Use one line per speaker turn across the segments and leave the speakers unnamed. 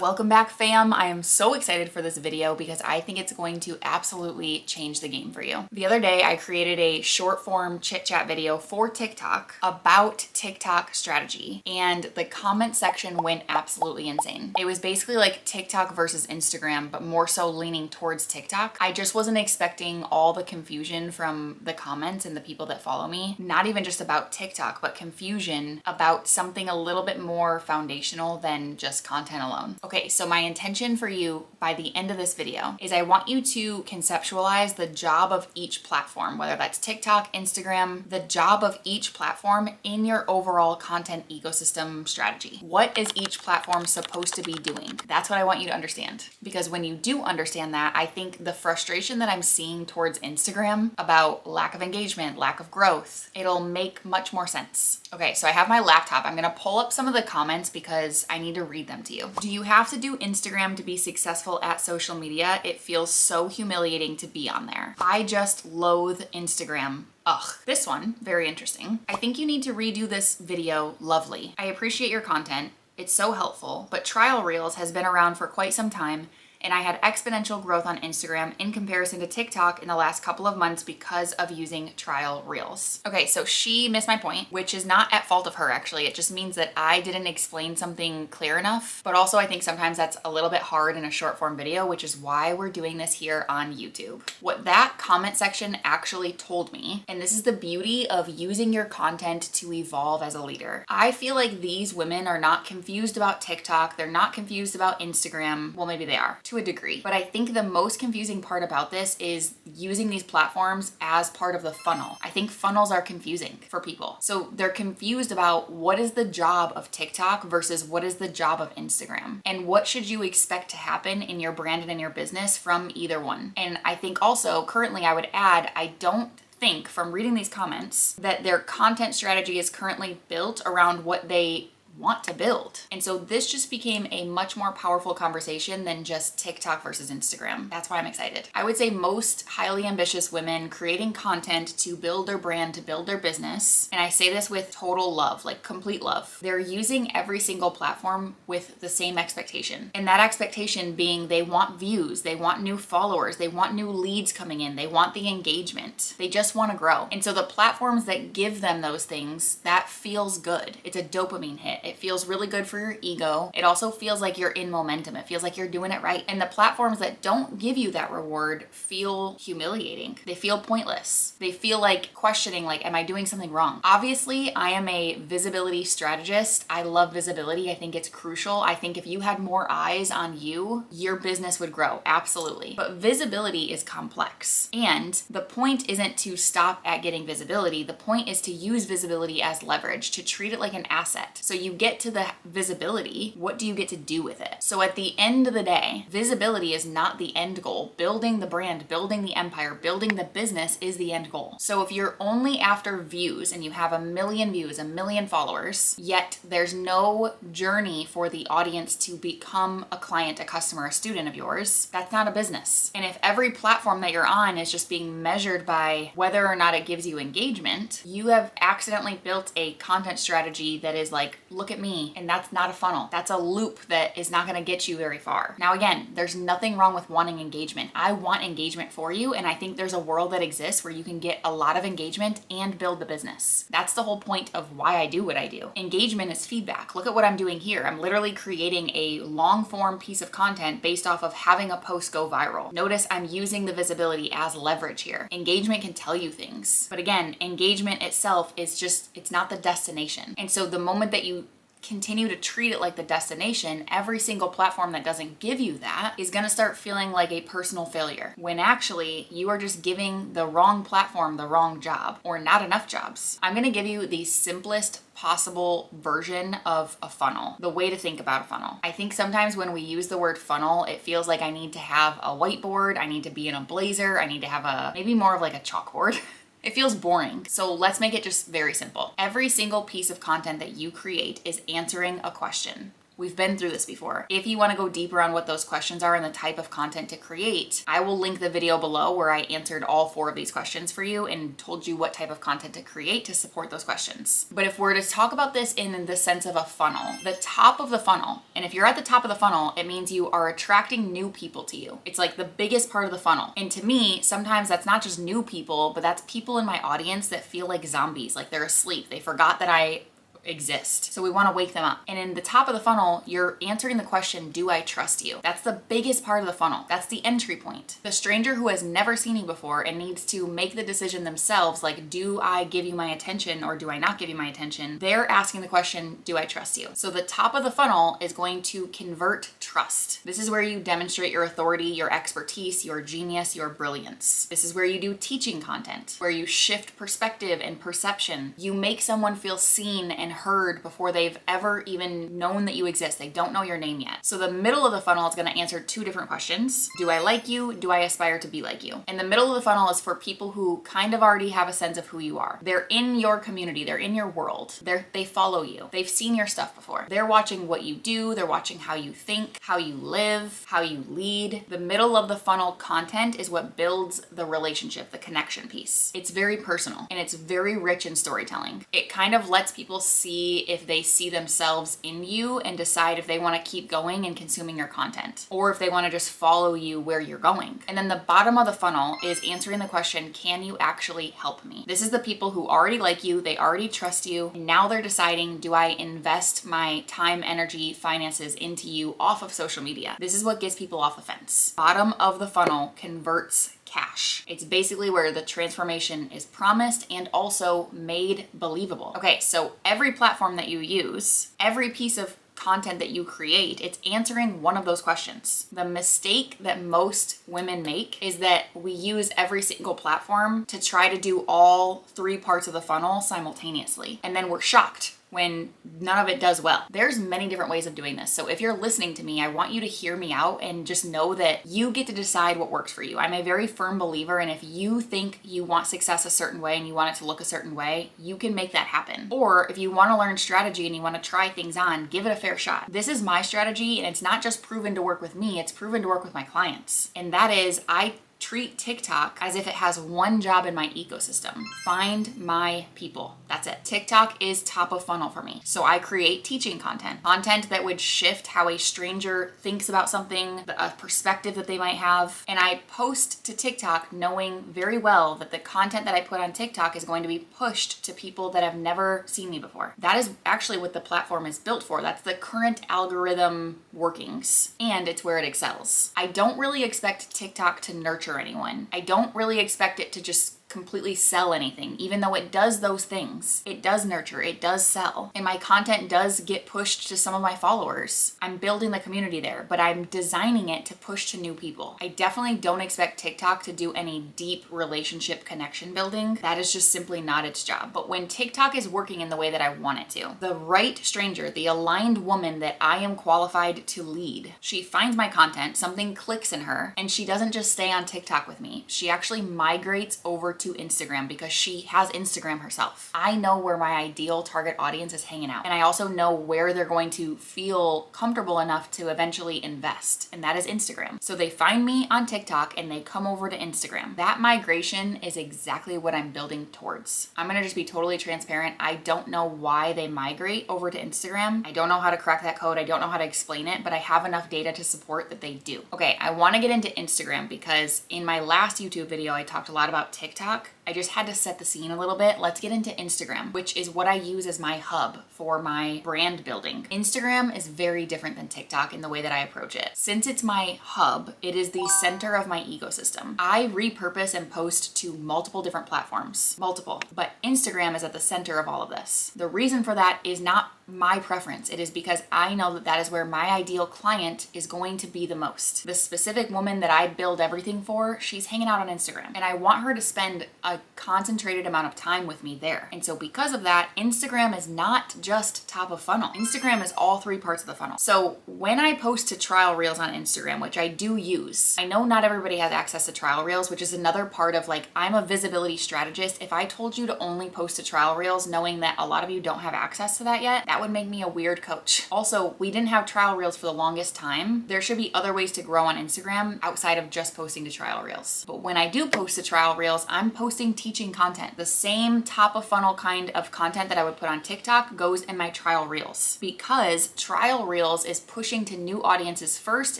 Welcome back, fam. I am so excited for this video because I think it's going to absolutely change the game for you. The other day, I created a short form chit chat video for TikTok about TikTok strategy, and the comment section went absolutely insane. It was basically like TikTok versus Instagram, but more so leaning towards TikTok. I just wasn't expecting all the confusion from the comments and the people that follow me, not even just about TikTok, but confusion about something a little bit more foundational than just content alone. Okay, so my intention for you by the end of this video is I want you to conceptualize the job of each platform, whether that's TikTok, Instagram, the job of each platform in your overall content ecosystem strategy. What is each platform supposed to be doing? That's what I want you to understand. Because when you do understand that, I think the frustration that I'm seeing towards Instagram about lack of engagement, lack of growth, it'll make much more sense. Okay, so I have my laptop. I'm gonna pull up some of the comments because I need to read them to you. Do you have to do Instagram to be successful at social media? It feels so humiliating to be on there. I just loathe Instagram. Ugh. This one, very interesting. I think you need to redo this video. Lovely. I appreciate your content. It's so helpful, but trial reels has been around for quite some time, and I had exponential growth on Instagram in comparison to TikTok in the last couple of months because of using trial reels. Okay, so she missed my point, which is not at fault of her actually. It just means that I didn't explain something clear enough, but also I think sometimes that's a little bit hard in a short form video, which is why we're doing this here on YouTube. What that comment section actually told me, and this is the beauty of using your content to evolve as a leader. I feel like these women are not confused about TikTok. They're not confused about Instagram. Well, maybe they are, to a degree. But I think the most confusing part about this is using these platforms as part of the funnel. I think funnels are confusing for people. So they're confused about what is the job of TikTok versus what is the job of Instagram, and what should you expect to happen in your brand and in your business from either one. And I think also currently I would add, I don't think from reading these comments that their content strategy is currently built around what they want to build. And so this just became a much more powerful conversation than just TikTok versus Instagram. That's why I'm excited. I would say most highly ambitious women creating content to build their brand, to build their business, and I say this with total love, like complete love, they're using every single platform with the same expectation. And that expectation being they want views, they want new followers, they want new leads coming in, they want the engagement, they just want to grow. And so the platforms that give them those things, that feels good. It's a dopamine hit. It feels really good for your ego. It also feels like you're in momentum. It feels like you're doing it right. And the platforms that don't give you that reward feel humiliating. They feel pointless. They feel like questioning, like, am I doing something wrong? Obviously, I am a visibility strategist. I love visibility. I think it's crucial. I think if you had more eyes on you, your business would grow. Absolutely. But visibility is complex. And the point isn't to stop at getting visibility. The point is to use visibility as leverage, to treat it like an asset. So you get to the visibility, what do you get to do with it? So at the end of the day, visibility is not the end goal. Building the brand, building the empire, building the business is the end goal. So if you're only after views and you have 1 million views, 1 million followers, yet there's no journey for the audience to become a client, a customer, a student of yours, that's not a business. And if every platform that you're on is just being measured by whether or not it gives you engagement, you have accidentally built a content strategy that is like, look at me, and that's not a funnel. That's a loop that is not gonna get you very far. Now again, there's nothing wrong with wanting engagement. I want engagement for you, and I think there's a world that exists where you can get a lot of engagement and build the business. That's the whole point of why I do what I do. Engagement is feedback. Look at what I'm doing here. I'm literally creating a long form piece of content based off of having a post go viral. Notice I'm using the visibility as leverage here. Engagement can tell you things, but again, engagement itself is just, it's not the destination. And so the moment that you continue to treat it like the destination, every single platform that doesn't give you that is going to start feeling like a personal failure, when actually you are just giving the wrong platform the wrong job, or not enough jobs. I'm going to give you the simplest possible version of a funnel, the way to think about a funnel. I think sometimes when we use the word funnel, it feels like I need to have a whiteboard, I need to be in a blazer, I need to have maybe more of like a chalkboard. It feels boring. So let's make it just very simple. Every single piece of content that you create is answering a question. We've been through this before. If you want to go deeper on what those questions are and the type of content to create, I will link the video below where I answered all 4 of these questions for you and told you what type of content to create to support those questions. But if we're to talk about this in the sense of a funnel, the top of the funnel, and if you're at the top of the funnel, it means you are attracting new people to you. It's like the biggest part of the funnel. And to me, sometimes that's not just new people, but that's people in my audience that feel like zombies, like they're asleep. They forgot that I exist. So we want to wake them up. And in the top of the funnel, you're answering the question, do I trust you? That's the biggest part of the funnel. That's the entry point. The stranger who has never seen you before and needs to make the decision themselves, like, do I give you my attention or do I not give you my attention? They're asking the question, do I trust you? So the top of the funnel is going to convert trust. This is where you demonstrate your authority, your expertise, your genius, your brilliance. This is where you do teaching content, where you shift perspective and perception. You make someone feel seen and heard before they've ever even known that you exist. They don't know your name yet. So the middle of the funnel is going to answer 2 different questions. Do I like you? Do I aspire to be like you? And the middle of the funnel is for people who kind of already have a sense of who you are. They're in your community. They're in your world. They follow you. They've seen your stuff before. They're watching what you do. They're watching how you think, how you live, how you lead. The middle of the funnel content is what builds the relationship, the connection piece. It's very personal and it's very rich in storytelling. It kind of lets people see if they see themselves in you and decide if they want to keep going and consuming your content or if they want to just follow you where you're going. And then the bottom of the funnel is answering the question, can you actually help me? This is the people who already like you, they already trust you, and now they're deciding, do I invest my time, energy, finances into you off of social media? This is what gets people off the fence. Bottom of the funnel converts cash. It's basically where the transformation is promised and also made believable. Okay, so every platform that you use, every piece of content that you create, it's answering one of those questions. The mistake that most women make is that we use every single platform to try to do all 3 parts of the funnel simultaneously. And then we're shocked when none of it does well. There's many different ways of doing this. So if you're listening to me, I want you to hear me out and just know that you get to decide what works for you. I'm a very firm believer, and if you think you want success a certain way and you want it to look a certain way, you can make that happen. Or if you want to learn strategy and you want to try things on, give it a fair shot. This is my strategy, and it's not just proven to work with me, it's proven to work with my clients. And that is, I treat TikTok as if it has one job in my ecosystem. Find my people. That's it. TikTok is top of funnel for me. So I create teaching content that would shift how a stranger thinks about something, a perspective that they might have. And I post to TikTok knowing very well that the content that I put on TikTok is going to be pushed to people that have never seen me before. That is actually what the platform is built for. That's the current algorithm workings, and it's where it excels. I don't really expect TikTok to nurture anyone. I don't really expect it to just completely sell anything, even though it does those things. It does nurture, it does sell, and my content does get pushed to some of my followers. I'm building the community there, but I'm designing it to push to new people. I definitely don't expect TikTok to do any deep relationship connection building. That is just simply not its job. But when TikTok is working in the way that I want it to, the right stranger, the aligned woman that I am qualified to lead, she finds my content, something clicks in her, and she doesn't just stay on TikTok with me. She actually migrates over to Instagram because she has Instagram herself. I know where my ideal target audience is hanging out, and I also know where they're going to feel comfortable enough to eventually invest, and that is Instagram. So they find me on TikTok and they come over to Instagram. That migration is exactly what I'm building towards. I'm gonna just be totally transparent. I don't know why they migrate over to Instagram. I don't know how to crack that code. I don't know how to explain it, but I have enough data to support that they do. Okay, I wanna get into Instagram because in my last YouTube video, I talked a lot about TikTok. I just had to set the scene a little bit. Let's get into Instagram, which is what I use as my hub for my brand building. Instagram is very different than TikTok in the way that I approach it. Since it's my hub, it is the center of my ecosystem. I repurpose and post to multiple different platforms, but Instagram is at the center of all of this. The reason for that is not my preference. It is because I know that that is where my ideal client is going to be the most. The specific woman that I build everything for, she's hanging out on Instagram, and I want her to spend a concentrated amount of time with me there. And so because of that, Instagram is not just top of funnel. Instagram is all 3 parts of the funnel. So when I post to trial reels on Instagram, which I do use, I know not everybody has access to trial reels, which is another part of, like, I'm a visibility strategist. If I told you to only post to trial reels knowing that a lot of you don't have access to that yet, that that would make me a weird coach. Also, we didn't have trial reels for the longest time. There should be other ways to grow on Instagram outside of just posting to trial reels. But when I do post to trial reels, I'm posting teaching content. The same top of funnel kind of content that I would put on TikTok goes in my trial reels, because trial reels is pushing to new audiences first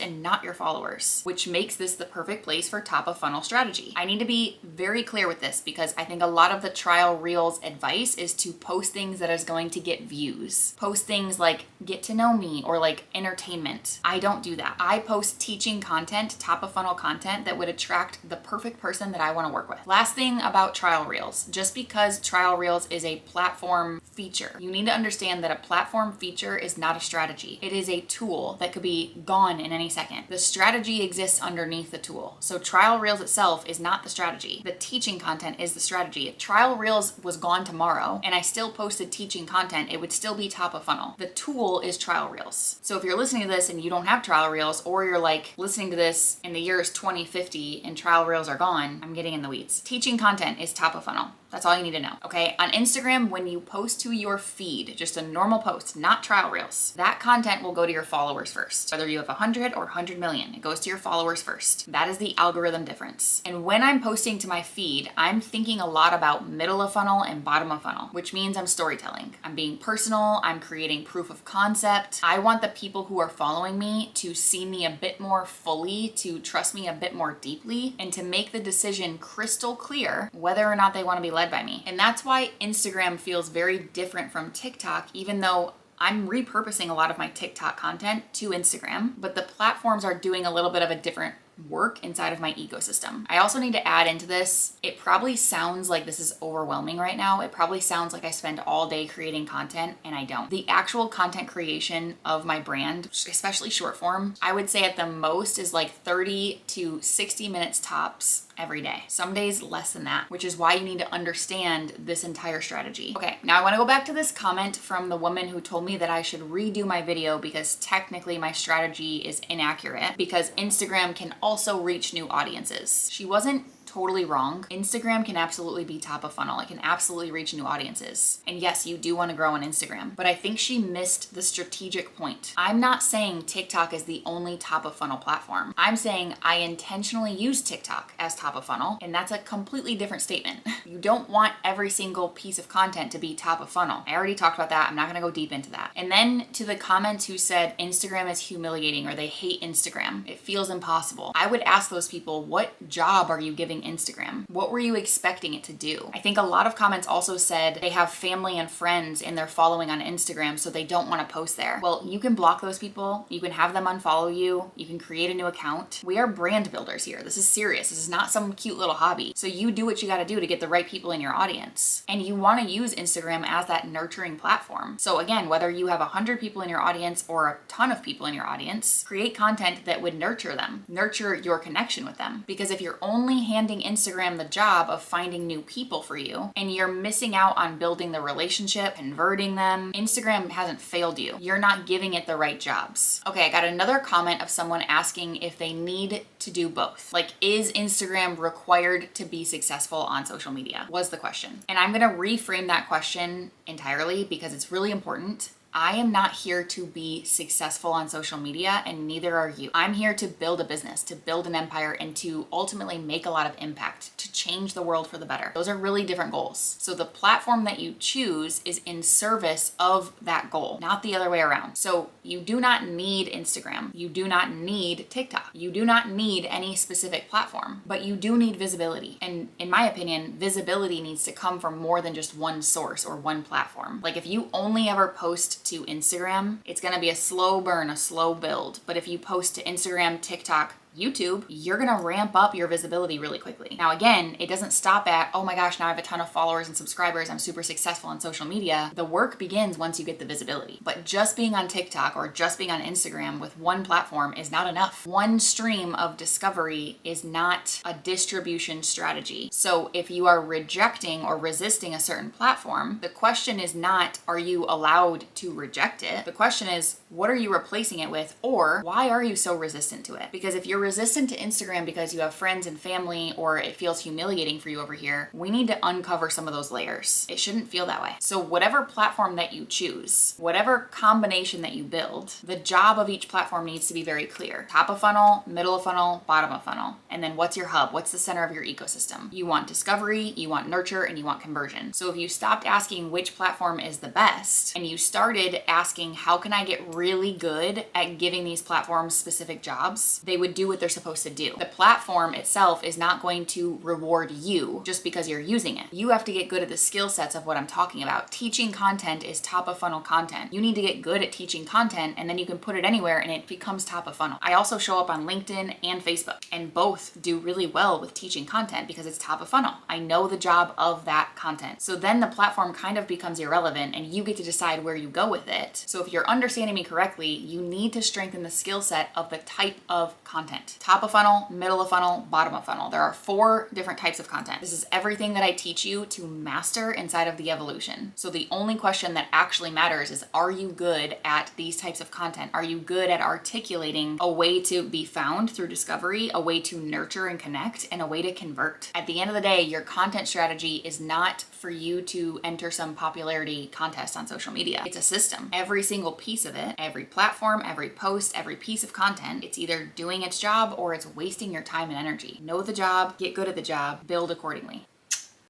and not your followers, which makes this the perfect place for top of funnel strategy. I need to be very clear with this because I think a lot of the trial reels advice is to post things that is going to get views. Post things like get to know me or like entertainment. I don't do that. I post teaching content, top of funnel content that would attract the perfect person that I want to work with. Last thing about trial reels, just because trial reels is a platform feature, you need to understand that a platform feature is not a strategy. It is a tool that could be gone in any second. The strategy exists underneath the tool. So trial reels itself is not the strategy. The teaching content is the strategy. If trial reels was gone tomorrow and I still posted teaching content, it would still be top of funnel. The tool is trial reels. So if you're listening to this and you don't have trial reels, or you're like listening to this in the year is 2050 and trial reels are gone, I'm getting in the weeds. Teaching content is top of funnel. That's all you need to know, okay? On Instagram, when you post to your feed, just a normal post, not trial reels, that content will go to your followers first. Whether you have 100 or 100 million, it goes to your followers first. That is the algorithm difference. And when I'm posting to my feed, I'm thinking a lot about middle of funnel and bottom of funnel, which means I'm storytelling. I'm being personal, I'm creating proof of concept. I want the people who are following me to see me a bit more fully, to trust me a bit more deeply, and to make the decision crystal clear whether or not they want to be led by me. And that's why Instagram feels very different from TikTok, even though I'm repurposing a lot of my TikTok content to Instagram, but the platforms are doing a little bit of a different work inside of my ecosystem. I also need to add into this, it probably sounds like this is overwhelming right now. It probably sounds like I spend all day creating content, and I don't. The actual content creation of my brand, especially short form, I would say at the most is like 30 to 60 minutes tops every day. Some days less than that, which is why you need to understand this entire strategy. Okay, now I want to go back to this comment from the woman who told me that I should redo my video because technically my strategy is inaccurate because Instagram can also reach new audiences. She wasn't totally wrong. Instagram can absolutely be top of funnel. It can absolutely reach new audiences. And yes, you do want to grow on Instagram, but I think she missed the strategic point. I'm not saying TikTok is the only top of funnel platform. I'm saying I intentionally use TikTok as top of funnel, and that's a completely different statement. You don't want every single piece of content to be top of funnel. I already talked about that. I'm not going to go deep into that. And then to the comments who said Instagram is humiliating or they hate Instagram, it feels impossible. I would ask those people, what job are you giving Instagram? What were you expecting it to do? I think a lot of comments also said they have family and friends and they're following on Instagram, so they don't want to post there. Well, you can block those people. You can have them unfollow you. You can create a new account. We are brand builders here. This is serious. This is not some cute little hobby. So you do what you got to do to get the right people in your audience. And you want to use Instagram as that nurturing platform. So again, whether you have 100 people in your audience or a ton of people in your audience, create content that would nurture them, nurture your connection with them. Because if you're only handing Instagram the job of finding new people for you and you're missing out on building the relationship, converting them, Instagram hasn't failed you. You're not giving it the right jobs. Okay, I got another comment of someone asking if they need to do both. Like, is Instagram required to be successful on social media? Was the question. And I'm gonna reframe that question entirely because it's really important. I am not here to be successful on social media, and neither are you. I'm here to build a business, to build an empire, and to ultimately make a lot of impact, to change the world for the better. Those are really different goals. So the platform that you choose is in service of that goal, not the other way around. So you do not need Instagram. You do not need TikTok. You do not need any specific platform, but you do need visibility. And in my opinion, visibility needs to come from more than just one source or one platform. Like if you only ever post to Instagram, it's gonna be a slow burn, a slow build. But if you post to Instagram, TikTok, YouTube, you're gonna ramp up your visibility really quickly. Now again, it doesn't stop at, oh my gosh, now I have a ton of followers and subscribers, I'm super successful on social media. The work begins once you get the visibility. But just being on TikTok or just being on Instagram with one platform is not enough. One stream of discovery is not a distribution strategy. So if you are rejecting or resisting a certain platform, the question is not, are you allowed to reject it? The question is, what are you replacing it with? Or why are you so resistant to it? Because if you're resistant to Instagram because you have friends and family, or it feels humiliating for you over here, we need to uncover some of those layers. It shouldn't feel that way. So whatever platform that you choose, whatever combination that you build, the job of each platform needs to be very clear. Top of funnel, middle of funnel, bottom of funnel. And then what's your hub? What's the center of your ecosystem? You want discovery, you want nurture, and you want conversion. So if you stopped asking which platform is the best and you started asking, how can I get really good at giving these platforms specific jobs, they would do what they're supposed to do. The platform itself is not going to reward you just because you're using it. You have to get good at the skill sets of what I'm talking about. Teaching content is top of funnel content. You need to get good at teaching content, and then you can put it anywhere and it becomes top of funnel. I also show up on LinkedIn and Facebook, and both do really well with teaching content because it's top of funnel. I know the job of that content. So then the platform kind of becomes irrelevant and you get to decide where you go with it. So if you're understanding me correctly, you need to strengthen the skill set of the type of content. Top of funnel, middle of funnel, bottom of funnel. There are 4 different types of content. This is everything that I teach you to master inside of the evolution. So the only question that actually matters is, are you good at these types of content? Are you good at articulating a way to be found through discovery, a way to nurture and connect, and a way to convert? At the end of the day, your content strategy is not for you to enter some popularity contest on social media. It's a system. Every single piece of it, every platform, every post, every piece of content, it's either doing its job or it's wasting your time and energy. Know the job, get good at the job, build accordingly.